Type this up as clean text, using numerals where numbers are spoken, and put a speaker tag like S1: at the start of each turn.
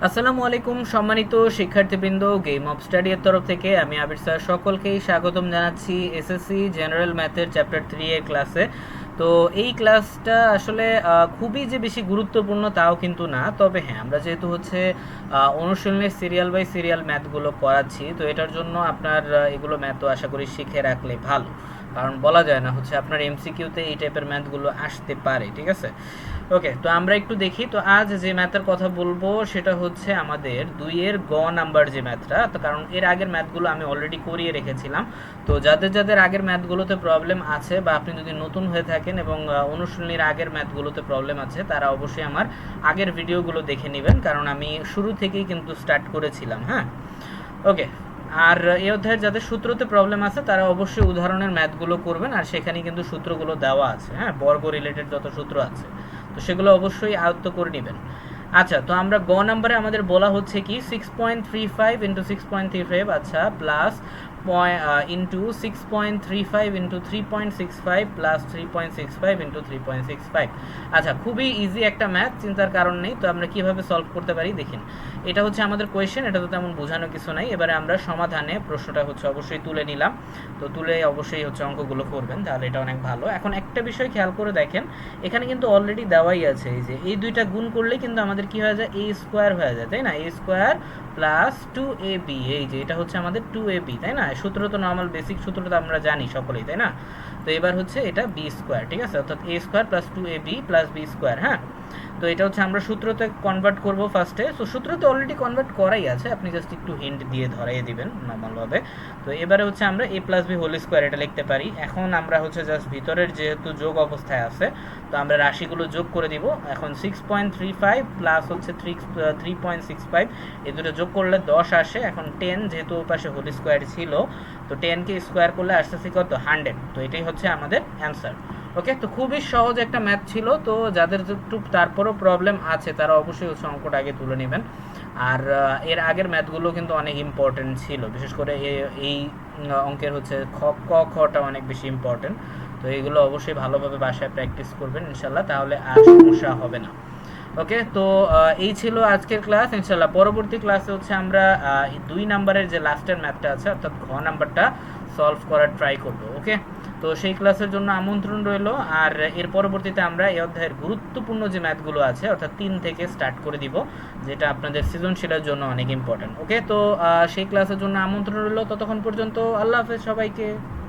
S1: আসসালামু আলাইকুম সম্মানিত শিক্ষার্থীবৃন্দ, গেম অফ স্টাডি এর তরফ থেকে আমি আবির স্যার সকলকেই স্বাগতম জানাচ্ছি এসএসসি জেনারেল ম্যাথের চ্যাপ্টার 3 এর ক্লাসে। তো এই ক্লাসটা আসলে খুবই যে বেশি গুরুত্বপূর্ণ তাও কিন্তু না, তবে হ্যাঁ আমরা যেহেতু হচ্ছে অনুশীলনের সিরিয়াল বাই সিরিয়াল ম্যাথগুলো করাচ্ছি, তো এটার জন্য আপনার এগুলো ম্যাথও আশা করি শিখে রাখলে ভালো, কারণ বলা যায় না হচ্ছে আপনার এমসিকিউতে এই টাইপের ম্যাথগুলো আসতে পারে। ঠিক আছে, ওকে, তো আমরা একটু দেখি। তো আজ যে ম্যাথের কথা বলবো সেটা হচ্ছে আমাদের 2-এর গ নাম্বার যে ম্যাথটা। তো কারণ এর আগের ম্যাথগুলো আমি অলরেডি করিয়ে রেখেছিলাম, তো যাদের যাদের আগের ম্যাথগুলোতে প্রবলেম আছে বা আপনি যদি নতুন হয়ে থাকেন এবং অনুশীলনীর আগের ম্যাথগুলোতে প্রবলেম আছে, তারা অবশ্যই আমার আগের ভিডিওগুলো দেখে নেবেন, কারণ আমি শুরু থেকেই কিন্তু স্টার্ট করেছিলাম। হ্যাঁ, ওকে। আর এই অধ্যায়ের যাদের সূত্রতে প্রবলেম আছে তারা অবশ্যই উদাহরণের ম্যাথগুলো করবেন, আর সেখানে কিন্তু সূত্রগুলো দেওয়া আছে। হ্যাঁ, বর্গ রিলেটেড যত সূত্র আছে তো সেগুলো অবশ্যই আয়ত্ত করে নেবেন। আচ্ছা, তো আমরা গ নাম্বারে আমাদের বলা হচ্ছে কি 6.35 ইন্টু 6.35, আচ্ছা, plus into 6.35 into 3.65 plus 3.65 into 3.65। আচ্ছা, খুবই ইজি একটা ম্যাথ, চিন্তার কারণ নেই। তো আমরা কিভাবে সলভ করতে পারি দেখেন। এটা হচ্ছে আমাদের কোয়েশ্চেন, এটা তো তেমন বোঝানো কিছু নাই। এবারে আমরা সমাধানে প্রশ্নটা হচ্ছে অবশ্যই তুলে নিলাম। তো তুলে অবশ্যই হচ্ছে অঙ্কগুলো করবেন, তাহলে এটা অনেক ভালো। এখন একটা বিষয় খেয়াল করে দেখেন, এখানে কিন্তু অলরেডি দেওয়াই আছে, এই যে এই দুইটা গুণ করলে কিন্তু আমাদের কি হয়ে যায়, এ স্কোয়ার হয়ে যায়, তাই না? এ স্কোয়ার প্লাস 2ab, এই যে এটা হচ্ছে আমাদের 2ab, তাই না? সূত্র তো নর্মাল বেসিক সূত্র তো আমরা জানি সকলেই, তাই না? তো এবার হচ্ছে এটা বি স্কোয়ার, ঠিক আছে, অর্থাৎ A square plus 2ab plus B square. হ্যাঁ, তো এটা হচ্ছে আমরা সূত্রতে কনভার্ট করব ফার্স্টে। তো সূত্রতে অলরেডি কনভার্ট করাই আছে, আপনি জাস্ট একটু হিন্ট দিয়ে ধরাই দিবেন নর্মালভাবে। তো এবারে হচ্ছে আমরা এ প্লাস বি হোল স্কোয়ার এটা লিখতে পারি। এখন আমরা হচ্ছে জাস্ট ভিতরের যেহেতু যোগ অবস্থায় আছে, তো আমরা রাশিগুলো যোগ করে দিব। এখন 6.35 প্লাস হচ্ছে 3.65, এই দুটো যোগ করলে 10 আসে। এখন 10 যেহেতু ওই পাশে হোল স্কোয়ার ছিল, তো 10কে স্কোয়ার করলে আসতেছে কত, 100। তো এটাই হচ্ছে আমাদের অ্যান্সার। ওকে, তো খুবই সহজ একটা ম্যাথ ছিল। তো যাদের একটু তারপরও প্রবলেম আছে তারা অবশ্যই হচ্ছে অঙ্কটা আগে তুলে নেবেন। আর এর আগের ম্যাথগুলো কিন্তু অনেক ইম্পর্টেন্ট ছিল, বিশেষ করে এই অঙ্কের হচ্ছে ক খটা অনেক বেশি ইম্পর্টেন্ট। তো এইগুলো অবশ্যই ভালোভাবে বাসায় প্র্যাকটিস করবেন ইনশাল্লাহ, তাহলে আর সমস্যা হবে না। ওকে, তো এই ছিল আজকের ক্লাস। ইনশাল্লাহ পরবর্তী ক্লাসে হচ্ছে আমরা 2 নাম্বারের যে লাস্টের ম্যাথটা আছে অর্থাৎ ঘ নাম্বারটা সলভ করার ট্রাই করব। ওকে, তো সেই ক্লাসের জন্য আমন্ত্রণ রইল। আর এর পরবর্তীতে আমরা এই অধ্যায়ের গুরুত্বপূর্ণ যে ম্যাথগুলো আছে অর্থাৎ 3 থেকে স্টার্ট করে দিব, যেটা আপনাদের সৃজনশীলের জন্য অনেক ইম্পর্টেন্ট। ওকে, তো সেই ক্লাসের জন্য আমন্ত্রণ রইল। ততক্ষণ পর্যন্ত আল্লাহ হাফেজ সবাইকে।